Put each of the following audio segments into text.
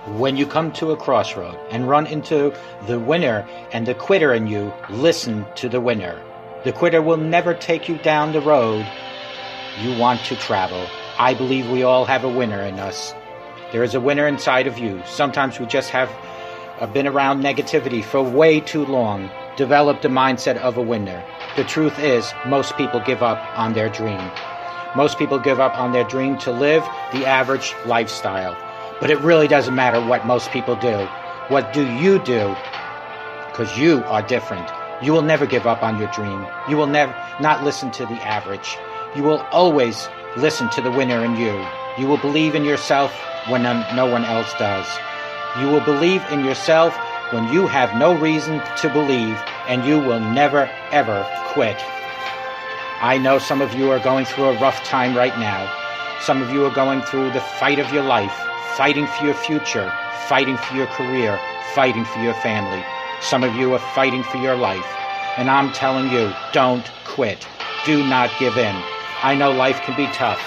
When you come to a crossroad and run into the winner and the quitter in you, listen to the winner. The quitter will never take you down the road you want to travel. I believe we all have a winner in us. There is a winner inside of you. Sometimes we just have been around negativity for way too long, developed the mindset of a winner. The truth is, most people give up on their dream. Most people give up on their dream to live the average lifestyle. But it really doesn't matter what most people do. What do you do? Because you are different. You will never give up on your dream. You will never not listen to the average. You will always listen to the winner in you. You will believe in yourself when no one else does. You will believe in yourself when you have no reason to believe, and you will never, ever quit. I know some of you are going through a rough time right now. Some of you are going through the fight of your life, fighting for your future, fighting for your career, fighting for your family. Some of you are fighting for your life. And I'm telling you, don't quit. Do not give in. I know life can be tough.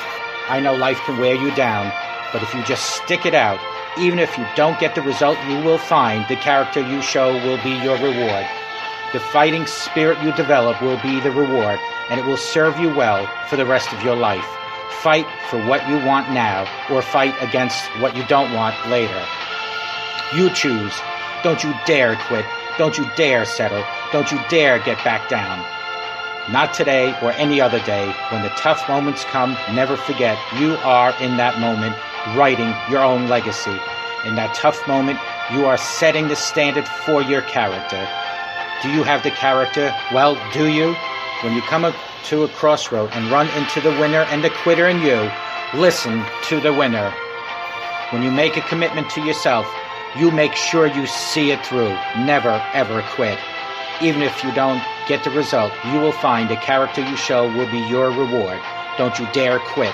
I know life can wear you down. But if you just stick it out, even if you don't get the result you will find, the character you show will be your reward. The fighting spirit you develop will be the reward, and it will serve you well for the rest of your life. Fight for what you want now, or fight against what you don't want later. You choose. Don't you dare quit. Don't you dare settle. Don't you dare get back down. Not today or any other day. When the tough moments come, never forget you are in that moment writing your own legacy. In that tough moment, you are setting the standard for your character. Do you have the character? Well, do you? When you come to a crossroad and run into the winner and the quitter in you, listen to the winner. When you make a commitment to yourself, you make sure you see it through. Never, ever quit. Even if you don't get the result, you will find the character you show will be your reward. Don't you dare quit.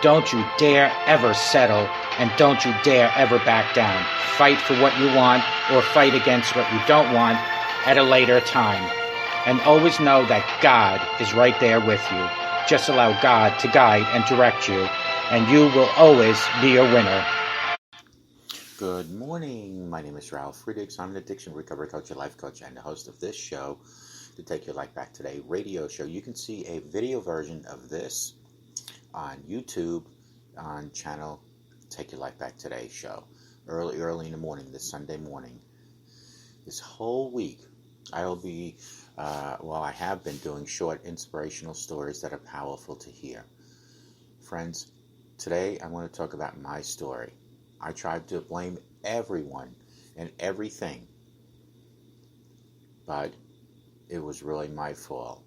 Don't you dare ever settle, and don't you dare ever back down. Fight for what you want or fight against what you don't want at a later time. And always know that God is right there with you. Just allow God to guide and direct you, and you will always be a winner. Good morning. My name is Ralf Friedrichs. I'm an addiction recovery coach, a life coach, and the host of this show, the Take Your Life Back Today radio show. You can see a video version of this on YouTube on channel Take Your Life Back Today show. Early in the morning, this Sunday morning. This whole week, I will be, I have been doing short inspirational stories that are powerful to hear. Friends, today I want to talk about my story. I tried to blame everyone and everything, but it was really my fault.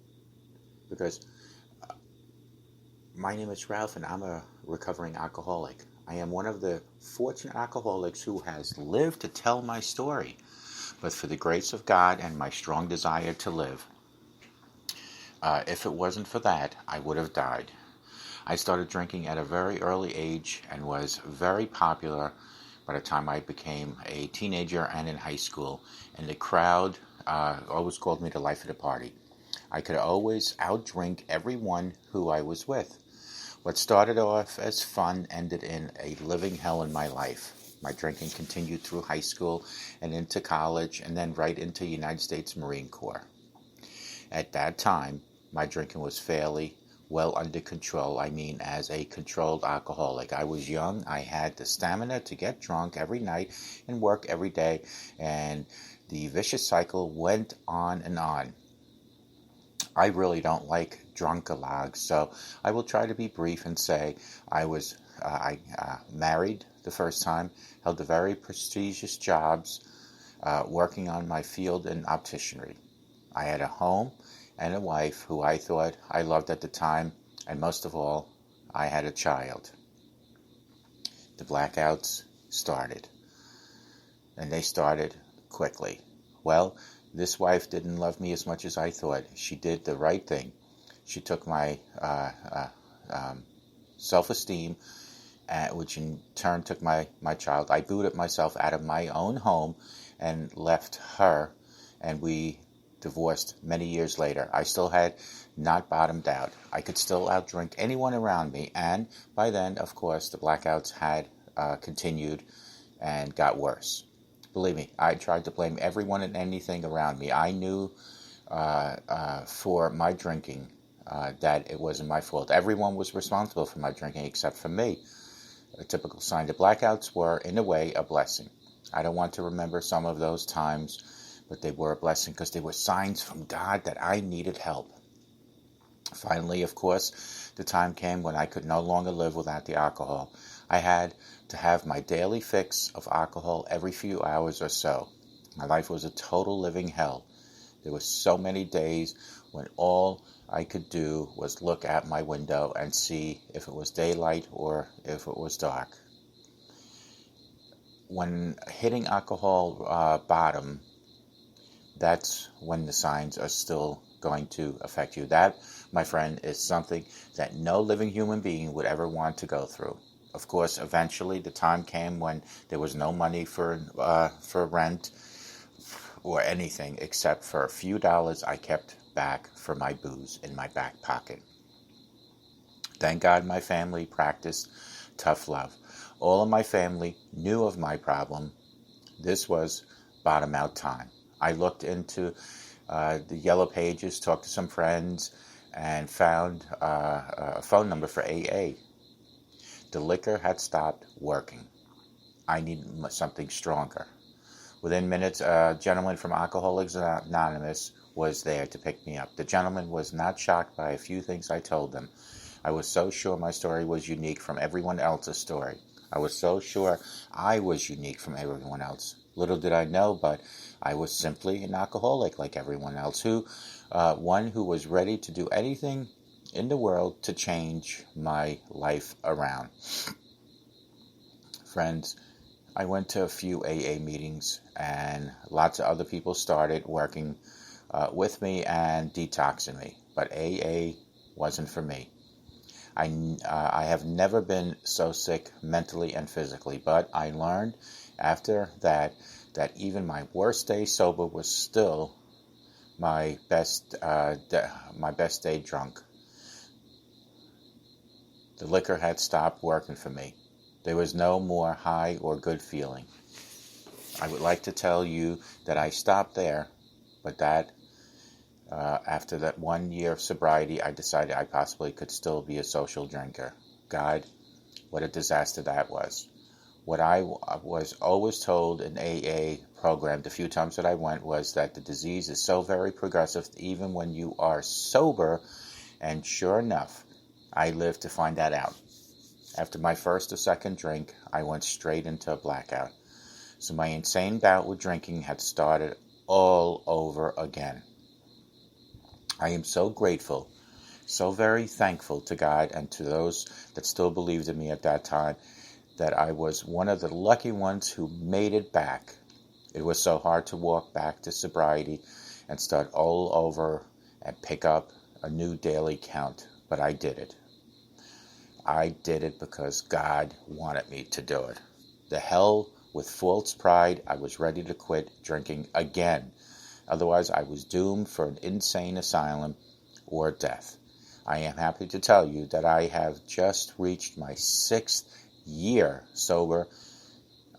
Because my name is Ralph, and I'm a recovering alcoholic. I am one of the fortunate alcoholics who has lived to tell my story. But for the grace of God and my strong desire to live, if it wasn't for that, I would have died. I started drinking at a very early age and was very popular by the time I became a teenager and in high school. And the crowd always called me the life of the party. I could always outdrink everyone who I was with. What started off as fun ended in a living hell in my life. My drinking continued through high school and into college, and then right into United States Marine Corps. At that time, my drinking was fairly well under control. I mean, as a controlled alcoholic. I was young. I had the stamina to get drunk every night and work every day, and the vicious cycle went on and on. I really don't like drunkalogs, so I will try to be brief and say I was married the first time, held the very prestigious jobs, working on my field in opticianry. I had a home and a wife who I thought I loved at the time, and most of all, I had a child. The blackouts started, and they started quickly. Well, this wife didn't love me as much as I thought. She did the right thing. She took my self-esteem, which in turn took my child. I booted myself out of my own home and left her, and we divorced many years later. I still had not bottomed out. I could still outdrink anyone around me, and by then, of course, the blackouts had continued and got worse. Believe me, I tried to blame everyone and anything around me. I knew for my drinking that it wasn't my fault. Everyone was responsible for my drinking except for me. A typical sign. The blackouts were, in a way, a blessing. I don't want to remember some of those times, but they were a blessing because they were signs from God that I needed help. Finally, of course, the time came when I could no longer live without the alcohol. I had to have my daily fix of alcohol every few hours or so. My life was a total living hell. There were so many days when all I could do was look out my window and see if it was daylight or if it was dark. When hitting alcohol bottom, that's when the signs are still going to affect you. That, my friend, is something that no living human being would ever want to go through. Of course, eventually the time came when there was no money for rent or anything except for a few dollars I kept back for my booze in my back pocket. Thank God my family practiced tough love. All of my family knew of my problem. This was bottom out time. I looked into the yellow pages, talked to some friends, and found a phone number for AA. The liquor had stopped working. I needed something stronger. Within minutes, a gentleman from Alcoholics Anonymous was there to pick me up. The gentleman was not shocked by a few things I told him. I was so sure my story was unique from everyone else's story. I was so sure I was unique from everyone else. Little did I know, but I was simply an alcoholic like everyone else, one who was ready to do anything in the world to change my life around. Friends, I went to a few AA meetings, and lots of other people started working with me and detoxing me. But AA wasn't for me. I have never been so sick mentally and physically, but I learned after that even my worst day sober was still my best day drunk. The liquor had stopped working for me. There was no more high or good feeling. I would like to tell you that I stopped there, but that after that 1 year of sobriety, I decided I possibly could still be a social drinker. God, what a disaster that was. What I was always told in AA program the few times that I went was that the disease is so very progressive even when you are sober, and sure enough, I lived to find that out. After my first or second drink, I went straight into a blackout. So my insane bout with drinking had started all over again. I am so grateful, so very thankful to God and to those that still believed in me at that time, that I was one of the lucky ones who made it back. It was so hard to walk back to sobriety and start all over and pick up a new daily count, but I did it. I did it because God wanted me to do it. The hell with false pride, I was ready to quit drinking again. Otherwise, I was doomed for an insane asylum or death. I am happy to tell you that I have just reached my 6th year sober.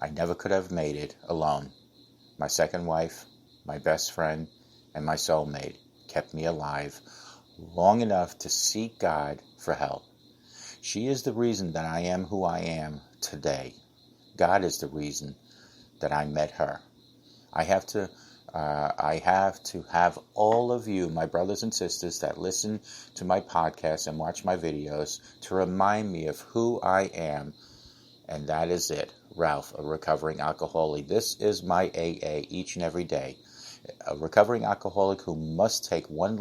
I never could have made it alone. My second wife, my best friend, and my soulmate kept me alive long enough to seek God for help. She is the reason that I am who I am today. God is the reason that I met her. I have to have all of you, my brothers and sisters that listen to my podcast and watch my videos, to remind me of who I am, and that is it. Ralph, a recovering alcoholic. This is my AA each and every day. A recovering alcoholic who must take one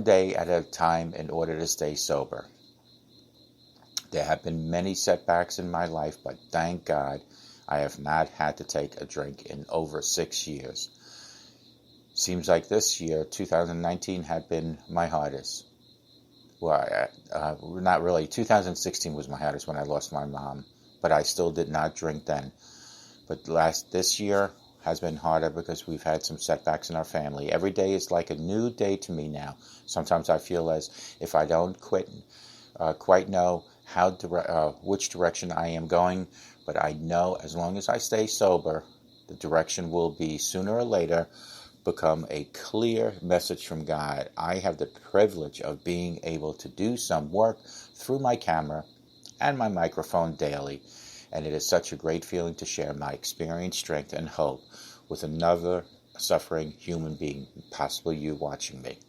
day at a time in order to stay sober. There have been many setbacks in my life, but thank God I have not had to take a drink in over 6 years. Seems like this year, 2019, had been my hardest. Well, not really. 2016 was my hardest when I lost my mom, but I still did not drink then. But this year has been harder because we've had some setbacks in our family. Every day is like a new day to me now. Sometimes I feel as if I don't quite know which direction I am going, but I know as long as I stay sober, the direction will be sooner or later become a clear message from God. I have the privilege of being able to do some work through my camera and my microphone daily, and it is such a great feeling to share my experience, strength, and hope with another suffering human being, possibly you watching me.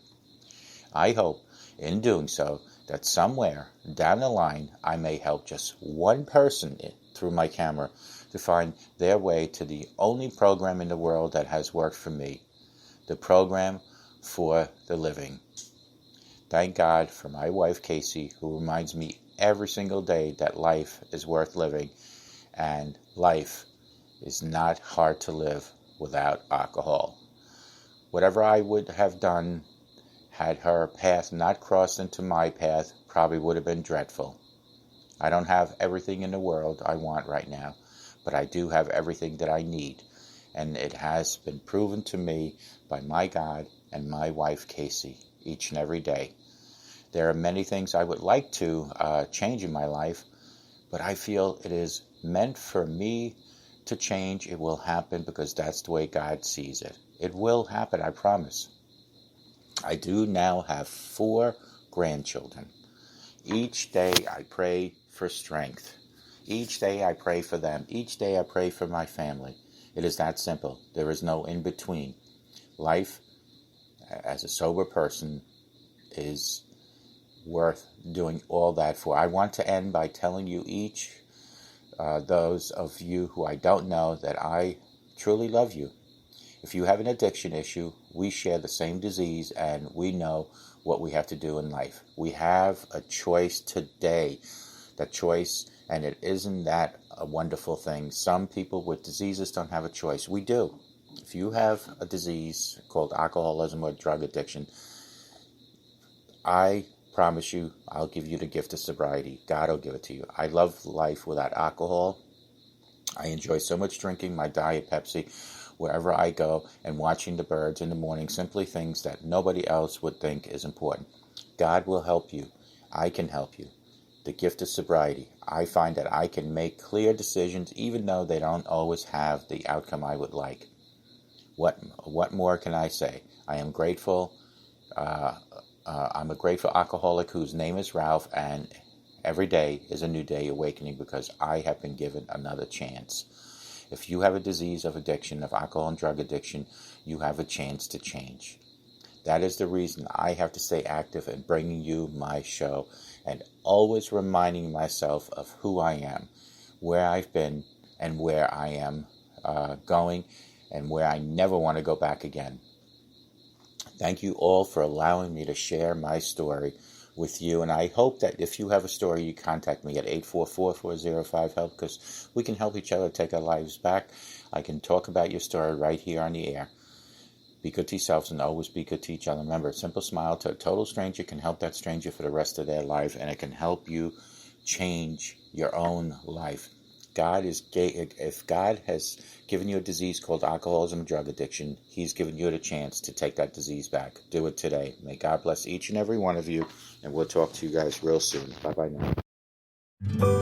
I hope, in doing so, that somewhere down the line I may help just one person through my camera to find their way to the only program in the world that has worked for me, the program for the living. Thank God for my wife Casey, who reminds me every single day that life is worth living, and life is not hard to live without alcohol. Whatever I would have done had her path not crossed into my path probably would have been dreadful. I don't have everything in the world I want right now, but I do have everything that I need, and it has been proven to me by my God and my wife Casey each and every day. There are many things I would like to change in my life, but I feel it is meant for me to change. It will happen because that's the way God sees it. It will happen, I promise. I do now have 4 grandchildren. Each day I pray for strength. Each day I pray for them. Each day I pray for my family. It is that simple. There is no in between. Life, as a sober person, is worth doing all that for. I want to end by telling you each, those of you who I don't know, that I truly love you. If you have an addiction issue, we share the same disease and we know what we have to do in life. We have a choice today. That choice, and it isn't that a wonderful thing. Some people with diseases don't have a choice. We do. If you have a disease called alcoholism or drug addiction, I promise you, I'll give you the gift of sobriety. God will give it to you. I love life without alcohol. I enjoy so much drinking my Diet Pepsi wherever I go and watching the birds in the morning, simply things that nobody else would think is important. God will help you. I can help you. The gift of sobriety. I find that I can make clear decisions even though they don't always have the outcome I would like. What more can I say? I am grateful. I'm a grateful alcoholic whose name is Ralph, and every day is a new day awakening because I have been given another chance. If you have a disease of addiction, of alcohol and drug addiction, you have a chance to change. That is the reason I have to stay active in bringing you my show and always reminding myself of who I am, where I've been, and where I am going, and where I never want to go back again. Thank you all for allowing me to share my story with you, and I hope that if you have a story, you contact me at 844-405-HELP, because we can help each other take our lives back. I can talk about your story right here on the air. Be good to yourselves and always be good to each other. Remember, a simple smile to a total stranger can help that stranger for the rest of their life, and it can help you change your own life. If God has given you a disease called alcoholism and drug addiction, He's given you the chance to take that disease back. Do it today. May God bless each and every one of you, and we'll talk to you guys real soon. Bye-bye now.